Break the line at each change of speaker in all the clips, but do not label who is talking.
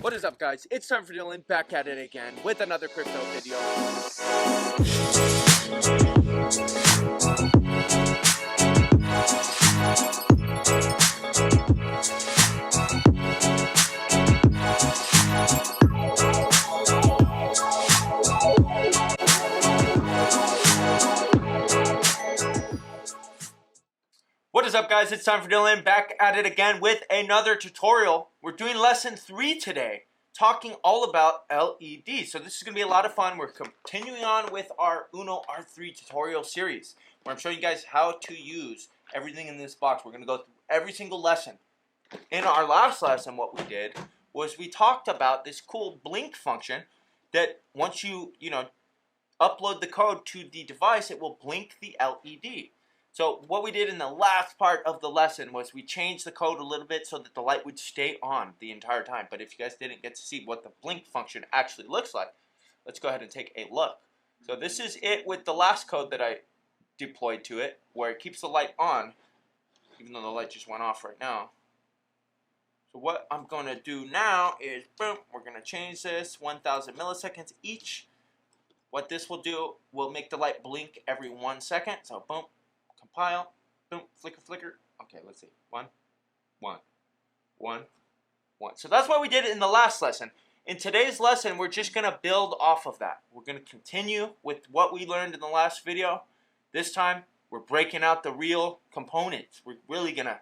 What is up, guys? It's TimeForDillon back at it again with another crypto video. What is up, guys? It's TimeForDillon back at it again with another tutorial. We're doing lesson 3 today, talking all about LEDs. So this is going to be a lot of fun. We're continuing on with our Uno R3 tutorial series, where I'm showing you guys how to use everything in this box. We're going to go through every single lesson. In our last lesson, what we did was we talked about this cool blink function that once you upload the code to the device, it will blink the LED. So what we did in the last part of the lesson was we changed the code a little bit so that the light would stay on the entire time. But if you guys didn't get to see what the blink function actually looks like, let's go ahead and take a look. So this is it with the last code that I deployed to it, where it keeps the light on, even though the light just went off right now. So what I'm going to do now is, boom, we're going to change this 1,000 milliseconds each. What this will do will make the light blink every 1 second. So boom. Compile, boom, flicker, flicker. Okay, let's see. 1, 1, 1, 1. So that's what we did in the last lesson. In today's lesson, we're just going to build off of that. We're going to continue with what we learned in the last video. This time, we're breaking out the real components. We're really going to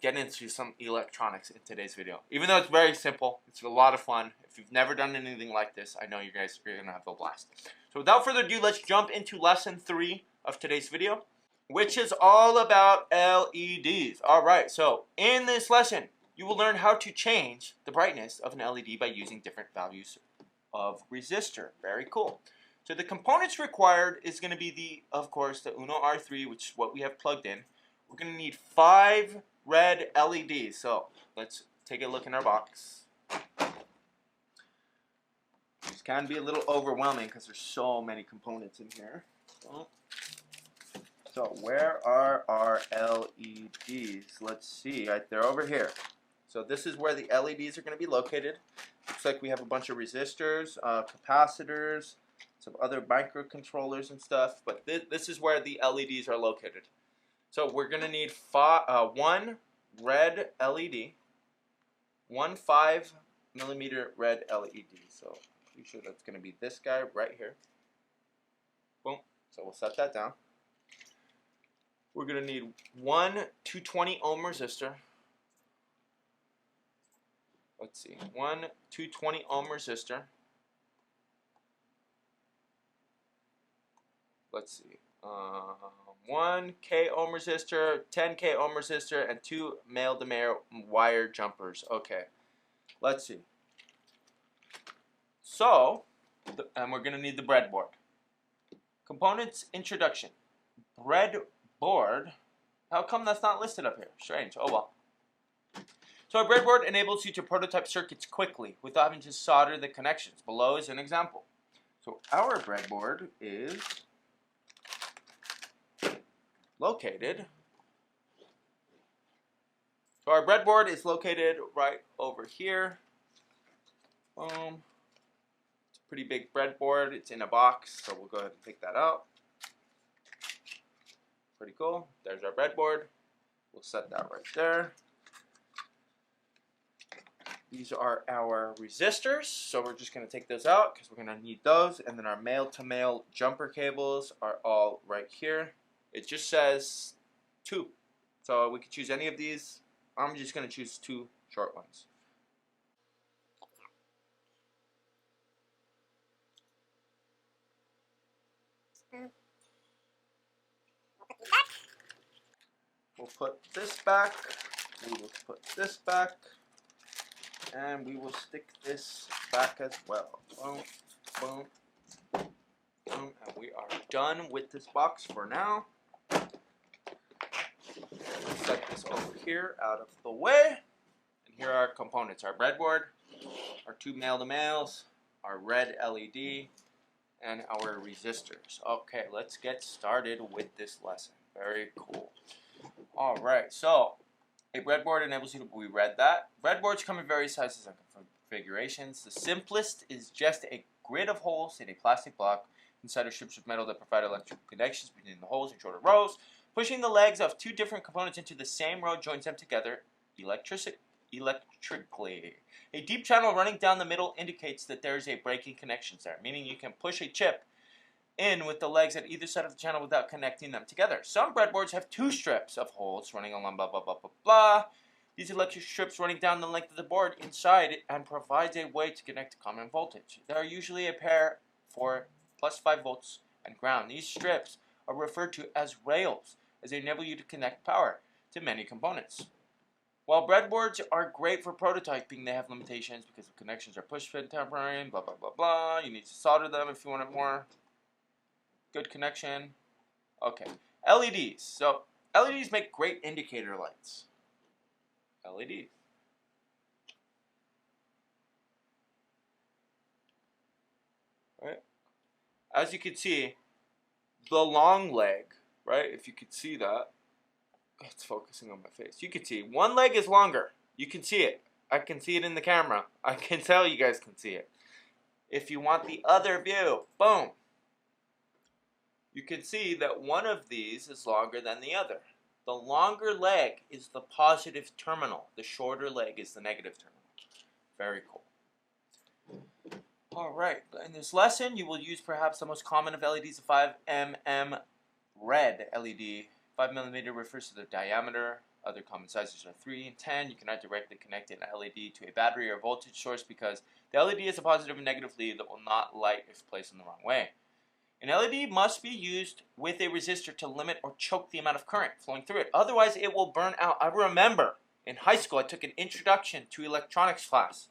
get into some electronics in today's video. Even though it's very simple, it's a lot of fun. If you've never done anything like this, I know you guys are going to have a blast. So without further ado, let's jump into lesson 3 of today's video, which is all about LEDs. Alright, so in this lesson, you will learn how to change the brightness of an LED by using different values of resistor. Very cool. So the components required is going to be of course, the Uno R3, which is what we have plugged in. We're going to need 5 red LEDs. So let's take a look in our box. This can be a little overwhelming because there's so many components in here. So where are our LEDs? Let's see, right, they're over here. So this is where the LEDs are going to be located. Looks like we have a bunch of resistors, capacitors, some other microcontrollers and stuff, but this is where the LEDs are located. So we're going to need 1 red LED, 1 5mm red LED. So pretty sure that's going to be this guy right here. Boom. So we'll set that down. We're going to need 1 220 ohm resistor. Let's see, 1 220 ohm resistor. Let's see, 1K ohm resistor, 10K ohm resistor, and 2 male-to-male wire jumpers. Okay, let's see. So, and we're going to need the breadboard. Components introduction. Breadboard. How come that's not listed up here? Strange. Oh well. So a breadboard enables you to prototype circuits quickly without having to solder the connections. Below is an example. So our breadboard is located. So our breadboard is located right over here. It's a pretty big breadboard. It's in a box, so we'll go ahead and take that out. Pretty cool. There's our breadboard. We'll set that right there. These are our resistors, so we're just going to take those out because we're going to need those. And then our male-to-male jumper cables are all right here. It just says 2, so we could choose any of these. I'm just going to choose 2 short ones. We'll put this back, we will put this back, and we will stick this back as well. Boom, boom, boom, and we are done with this box for now. Set this over here out of the way, and here are our components. Our breadboard, our 2 male-to-males, our red LED, and our resistors. Okay, let's get started with this lesson. Very cool. Alright, so a breadboard enables you to, we read that. Breadboards come in various sizes and configurations. The simplest is just a grid of holes in a plastic block. Inside are strips of metal that provide electrical connections between the holes in shorter rows. Pushing the legs of two different components into the same row joins them together electrically. A deep channel running down the middle indicates that there is a breaking connections there, meaning you can push a chip in with the legs at either side of the channel without connecting them together. Some breadboards have two strips of holes running along blah blah blah blah blah. These electric strips running down the length of the board inside it and provides a way to connect to common voltage. There are usually a pair for plus 5 volts and ground. These strips are referred to as rails, as they enable you to connect power to many components. While breadboards are great for prototyping, they have limitations because the connections are push-fit temporary and blah blah blah blah. You need to solder them if you want it more good connection. Okay, LEDs. So LEDs make great indicator lights. LEDs. Right? As you can see, the long leg, right? If you could see that, it's focusing on my face. You can see one leg is longer. You can see it. I can see it in the camera. I can tell you guys can see it. If you want the other view, boom. You can see that one of these is longer than the other. The longer leg is the positive terminal. The shorter leg is the negative terminal. Very cool. Alright, in this lesson you will use perhaps the most common of LEDs, a 5mm red LED. 5mm refers to the diameter. Other common sizes are 3 and 10. You cannot directly connect an LED to a battery or voltage source because the LED is a positive and negative lead that will not light if placed in the wrong way. An LED must be used with a resistor to limit or choke the amount of current flowing through it. Otherwise, it will burn out. I remember in high school, I took an introduction to electronics class.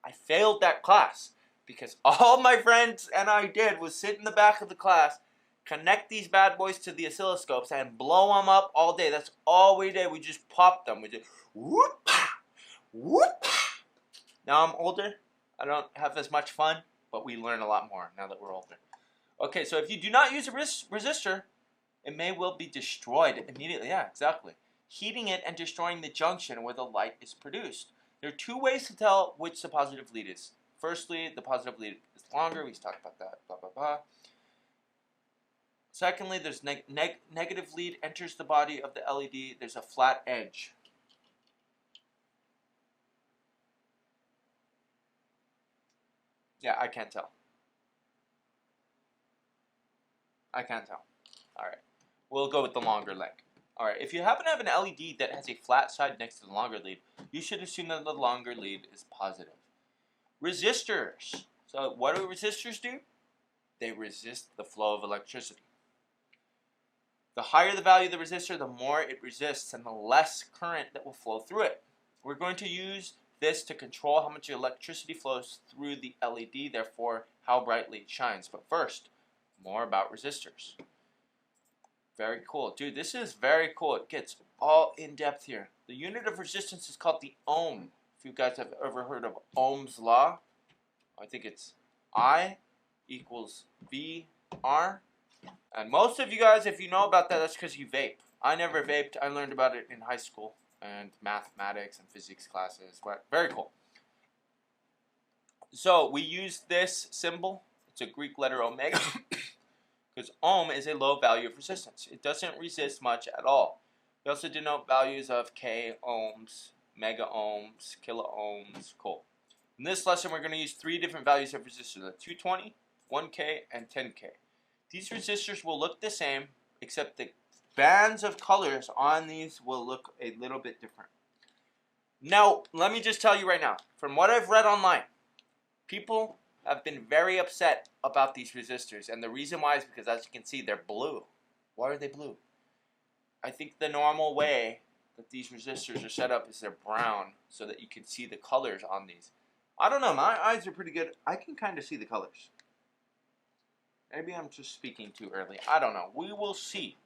I failed that class because all my friends and I did was sit in the back of the class, connect these bad boys to the oscilloscopes, and blow them up all day. That's all we did. We just popped them. We just whoop, whoop. Now I'm older. I don't have as much fun, but we learn a lot more now that we're older. Okay, so if you do not use a resistor, it may well be destroyed immediately. Yeah, exactly. Heating it and destroying the junction where the light is produced. There are two ways to tell which the positive lead is. Firstly, the positive lead is longer. We talked about that. Blah, blah, blah. Secondly, there's negative lead enters the body of the LED. There's a flat edge. Yeah, I can't tell. I can't tell. Alright, we'll go with the longer leg. Alright, if you happen to have an LED that has a flat side next to the longer lead, you should assume that the longer lead is positive. Resistors. So what do resistors do? They resist the flow of electricity. The higher the value of the resistor, the more it resists and the less current that will flow through it. We're going to use this to control how much electricity flows through the LED, therefore how brightly it shines. But first, more about resistors. Very cool. Dude, this is very cool. It gets all in depth here. The unit of resistance is called the ohm. If you guys have ever heard of Ohm's law, I think it's I equals VR. And most of you guys, if you know about that, that's because you vape. I never vaped. I learned about it in high school and mathematics and physics classes. But very cool. So we use this symbol. It's a Greek letter omega. Because ohm is a low value of resistance. It doesn't resist much at all. We also denote values of k ohms, mega ohms, kilo ohms. Cool. In this lesson, we're going to use 3 different values of resistors: 220, 1k, and 10k. These resistors will look the same, except the bands of colors on these will look a little bit different. Now, let me just tell you right now, from what I've read online, people have been very upset about these resistors, and the reason why is because, as you can see, they're blue. Why are they blue? I think the normal way that these resistors are set up is they're brown so that you can see the colors on these. I don't know, my eyes are pretty good. I can kind of see the colors. Maybe I'm just speaking too early. I don't know. We will see.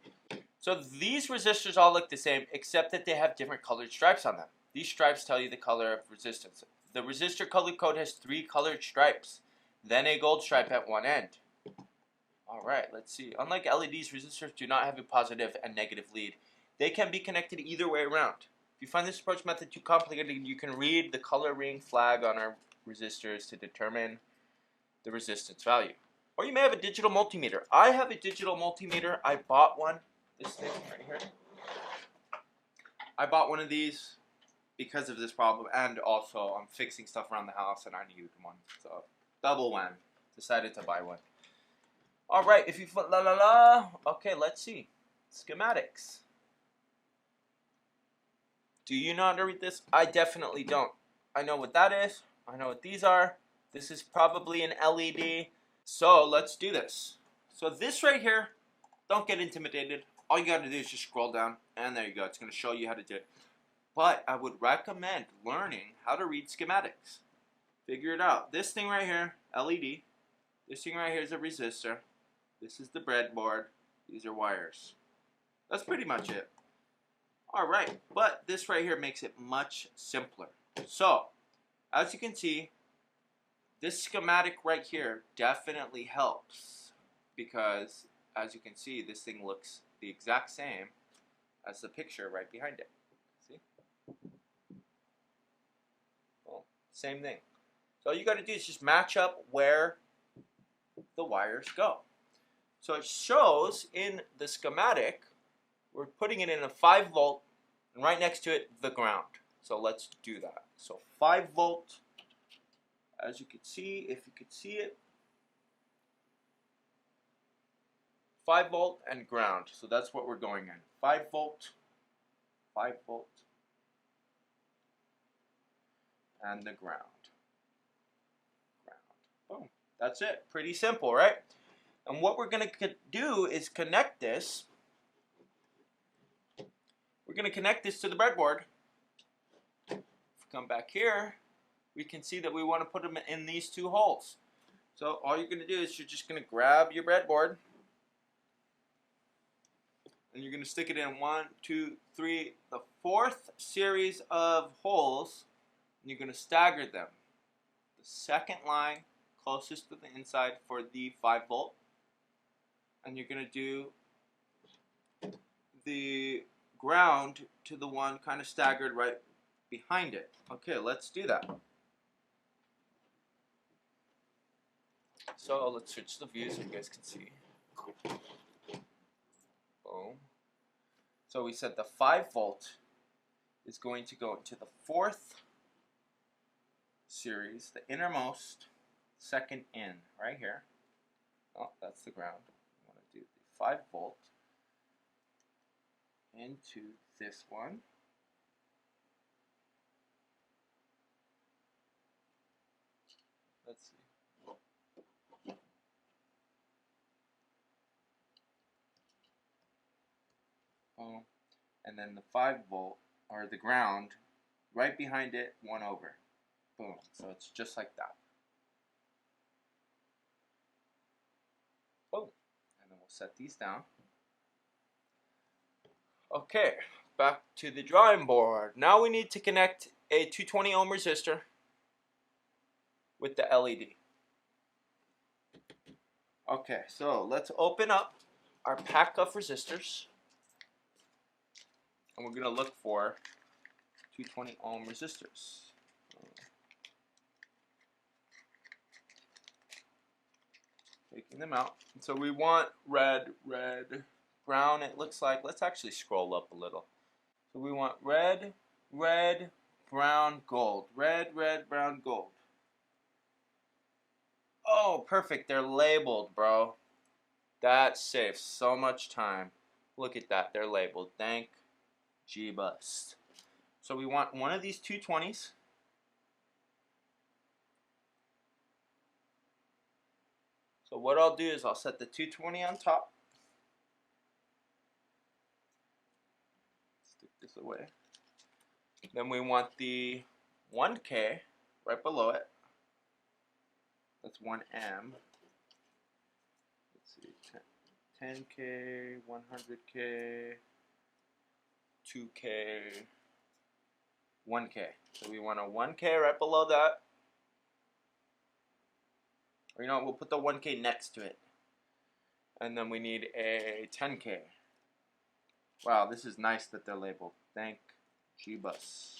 So these resistors all look the same, except that they have different colored stripes on them. These stripes tell you the color of resistance. The resistor color code has 3 colored stripes, then a gold stripe at one end. Alright, let's see. Unlike LEDs, resistors do not have a positive and negative lead. They can be connected either way around. If you find this approach method too complicated, you can read the color ring flag on our resistors to determine the resistance value. Or you may have a digital multimeter. I have a digital multimeter. I bought one. This thing right here. I bought one of these because of this problem, and also I'm fixing stuff around the house and I need one. So double whammy. Decided to buy one. All right, if you okay, let's see. Schematics. Do you know how to read this? I definitely don't. I know what that is. I know what these are. This is probably an LED. So let's do this. So this right here, don't get intimidated. All you gotta do is just scroll down, and there you go. It's gonna show you how to do it. But I would recommend learning how to read schematics. Figure it out. This thing right here, LED. This thing right here is a resistor. This is the breadboard. These are wires. That's pretty much it. Alright, but this right here makes it much simpler. So, as you can see, this schematic right here definitely helps because, as you can see, this thing looks the exact same as the picture right behind it. See? Well, same thing. So all you got to do is just match up where the wires go. So it shows in the schematic, we're putting it in a 5 volt, and right next to it, the ground. So let's do that. So 5 volt, as you can see, if you could see it, 5 volt and ground. So that's what we're going in. 5 volt, 5 volt, and the ground. Boom. That's it. Pretty simple, right? And what we're going to do is connect this. We're going to connect this to the breadboard. If we come back here, we can see that we want to put them in these 2 holes. So all you're going to do is you're just going to grab your breadboard, and you're going to stick it in 1, 2, 3, the 4th series of holes, and you're going to stagger them. The second line closest to the inside for the 5 volt, and you're going to do the ground to the one kind of staggered right behind it. Okay, let's do that. So let's switch the view so you guys can see. Boom. So we said the 5 volt is going to go into the 4th series, the innermost, second in, right here. Oh, that's the ground. I want to do the 5 volt into this one. Let's see. Boom. And then the 5 volt, or the ground, right behind it, 1 over. Boom. So it's just like that. Boom. And then we'll set these down. Okay, back to the drawing board. Now we need to connect a 220 ohm resistor with the LED. Okay, so let's open up our pack of resistors. And we're going to look for 220 ohm resistors. Taking them out. So we want red, red, brown, it looks like. Let's actually scroll up a little. So we want red, red, brown, gold. Red, red, brown, gold. Oh, perfect. They're labeled, bro. That saves so much time. Look at that. They're labeled. Thank G-Bus. So we want one of these 220s. So what I'll do is I'll set the 220 on top. Stick this away. Then we want the 1K right below it. That's 1M. Let's see, 10K, 100K, 2K, 1K. So we want a 1K right below that. Or you know what, we'll put the 1K next to it. And then we need a 10K. Wow, this is nice that they're labeled. Thank G-Bus.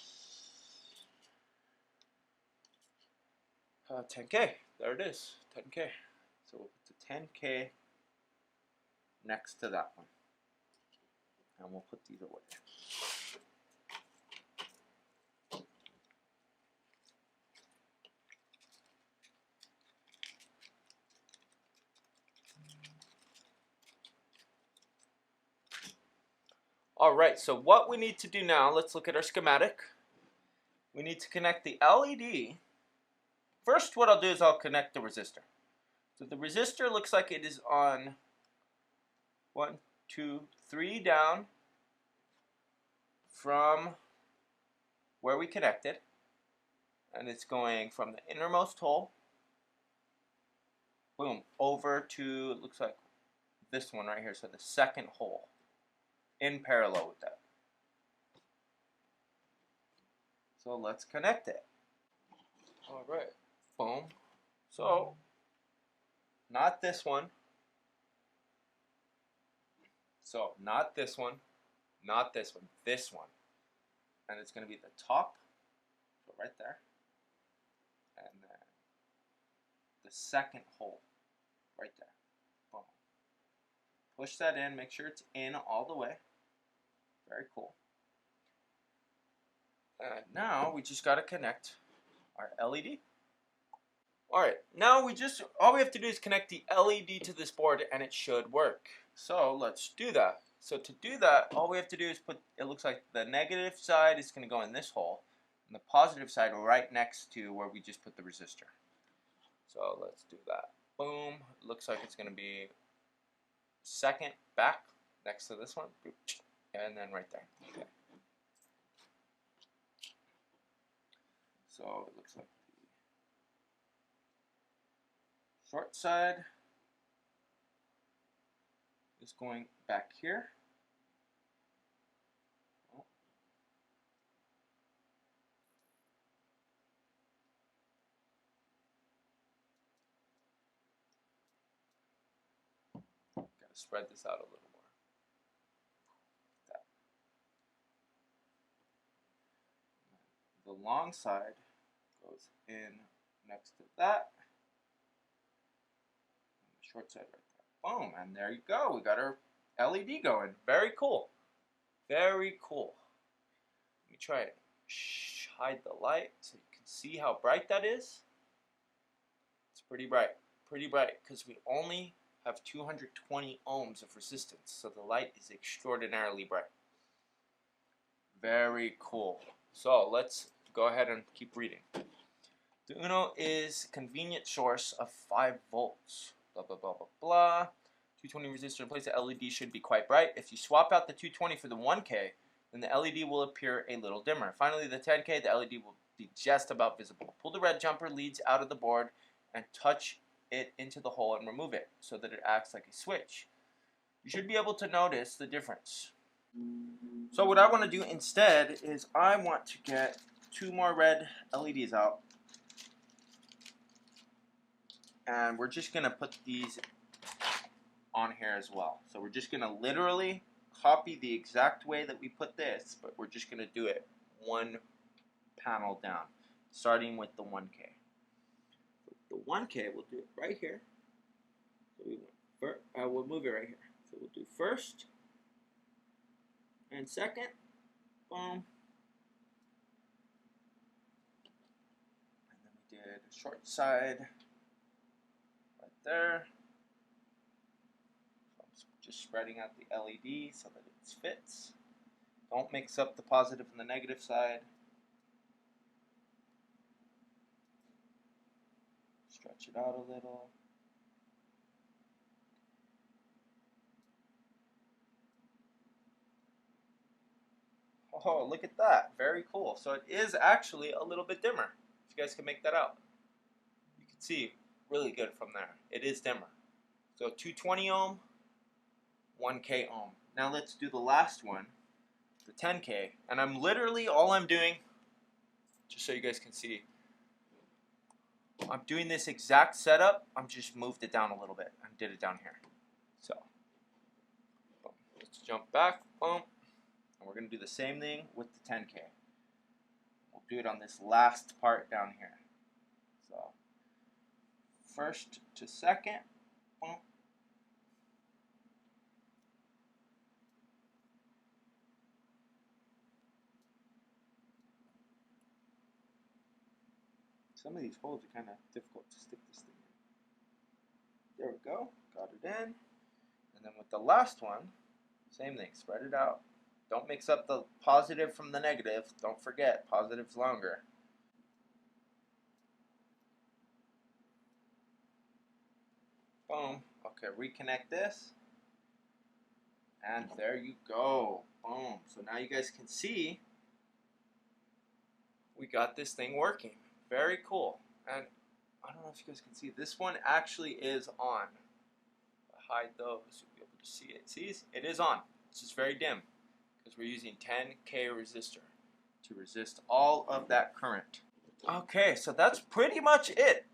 10K. There it is, 10K. So we'll put the 10K next to that one. And we'll put these away. Alright, so what we need to do now, let's look at our schematic. We need to connect the LED. First, what I'll do is I'll connect the resistor. So the resistor looks like it is on 1, 2, 3 down from where we connected. And it's going from the innermost hole, boom, over to, it looks like this one right here, so the second hole, in parallel with that. So let's connect it. All right, boom. So, not this one. So, not this one, not this one, this one. And it's going to be the top, so right there. And then the second hole, right there. Boom. Push that in, make sure it's in all the way. Very cool. And now we just got to connect our LED. Alright, now all we have to do is connect the LED to this board and it should work. So let's do that. So to do that, all we have to do is it looks like the negative side is going to go in this hole, and the positive side right next to where we just put the resistor. So let's do that. Boom. It looks like it's going to be second back next to this one. And then right there. Okay. So it looks like the short side is going back here. Oh. Gotta spread this out a little more. Like that. The long side goes in next to that. And the short side right there. Boom, and there you go. We got our LED going. Very cool. Very cool. Let me try it. Hide the light so you can see how bright that is. It's pretty bright. Pretty bright because we only have 220 ohms of resistance, so the light is extraordinarily bright. Very cool. So let's go ahead and keep reading. The Uno is a convenient source of 5 volts. Blah, blah, blah, blah, blah. 220 resistor in place, the LED should be quite bright. If you swap out the 220 for the 1K, then the LED will appear a little dimmer. Finally, the 10K, the LED will be just about visible. Pull the red jumper leads out of the board and touch it into the hole and remove it so that it acts like a switch. You should be able to notice the difference. So what I want to do instead is I want to get 2 more red LEDs out. And we're just going to put these on here as well. So we're just going to literally copy the exact way that we put this, but we're just going to do it one panel down, starting with the 1K. The 1K, we'll do it right here. So we'll move it right here. So we'll do first and second. Boom. And then we did a short side right there. So I'm just spreading out the LED so that it fits. Don't mix up the positive and the negative side. Stretch it out a little. Oh, look at that. Very cool. So it is actually a little bit dimmer. If you guys can make that out. You can see really good from there. It is dimmer. So 220 ohm, 1K ohm. Now let's do the last one, the 10K. And all I'm doing, just so you guys can see, I'm doing this exact setup. I'm just moved it down a little bit and did it down here. So, boom. Let's jump back. Boom. And we're going to do the same thing with the 10K. We'll do it on this last part down here. So first to second. Boom. Some of these holes are kind of difficult to stick this thing in. There we go. Got it in. And then with the last one, same thing. Spread it out. Don't mix up the positive from the negative. Don't forget, positive's longer. Boom. Okay, reconnect this. And there you go. Boom. So now you guys can see we got this thing working. Very cool. And I don't know if you guys can see, this one actually is on. If I hide those, you'll be able to see it. See, it is on. It's just very dim because we're using 10K resistor to resist all of that current. Okay, so that's pretty much it.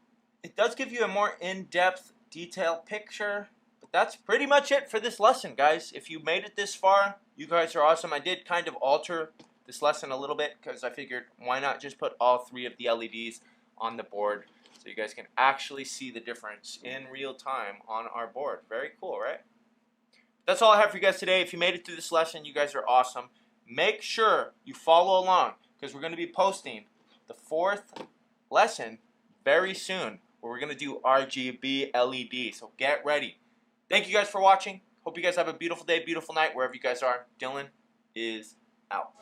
It does give you a more in-depth, detailed picture, but that's pretty much it for this lesson, guys. If you made it this far, you guys are awesome. I did kind of alter this lesson a little bit because I figured why not just put all 3 of the LEDs on the board so you guys can actually see the difference in real time on our board. Very cool, right? That's all I have for you guys today. If you made it through this lesson, you guys are awesome. Make sure you follow along because we're going to be posting the 4th lesson very soon where we're going to do RGB LED. So get ready. Thank you guys for watching. Hope you guys have a beautiful day, beautiful night, wherever you guys are. Dylan is out.